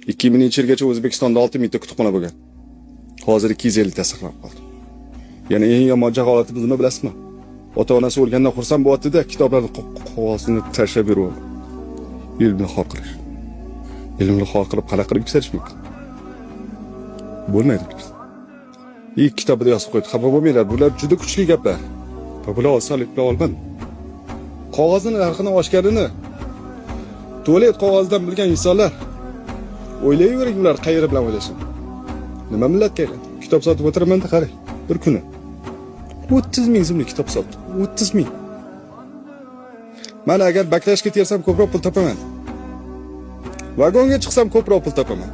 2000-yilgacha O'zbekistonda 6000 ta kutubxona bo'lgan. Hozir 250 ta saqlanib qoldi. Ya'ni eng yomon holatimiz nima bilasizmi? Ota-onasi o'lgandan xursand bo'lyapti-da, kitoblarni qog'ozini tashlab beryapti. Ilmni xor qilish. Ilmni xor qilib qanaqa qilib yuksalish mumkin? Bo'lmaydi. Kitobida yozib qo'ydi. Xafa bo'lmanglar, bular juda kuchli gaplar. Bular osonlik bilan olmadim. Qog'ozning narxini oshganini tualet qog'ozidan bilgan insonlar o'ylayvering, ular qayeri bilan o'ylashadi. Nima millat kerak? Kitob sotib o'tiraman-da, qarang. Bir kuni 30 ming so'mlik kitob sotdim. 30 ming. Mana agar baklashga tersam ko'proq pul topaman. Vagonga chiqsam ko'proq pul topaman.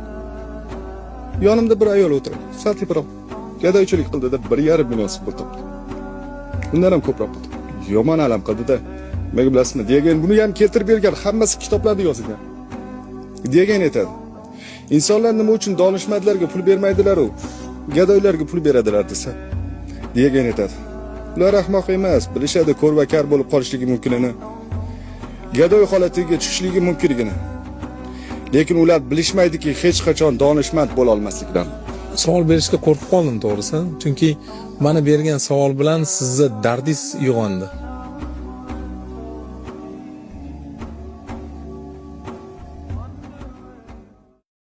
Yonimda bir ayol o'tiradi. Sal teparoq gadoychilik qildi deb 1,5 million pul topdi. Bundan ham ko'proq pul topdi. Yomon alam qildi-da. Nima bilasizmi? Degan buni ham keltirib bergan, hammasi kitoblarda yozilgan. Degan aytadi. İnsanlar nima uchun donishmandlarga pul bermaydilar-u, gadoylarga pul beradilar desa, degan aytadi. Ular ahmoq emas, bilishadi ko'r va kar bo'lib qolishligi mumkinini, gadoy holatiga tushishligi mumkinligini. Lekin ular bilishmaydiki, hech qachon donishmand bo'la olmasligidan. Savol berishga qo'rqib qoldim to'g'risi, chunki mana bergan savol bilan sizda dardingiz uyg'ondi.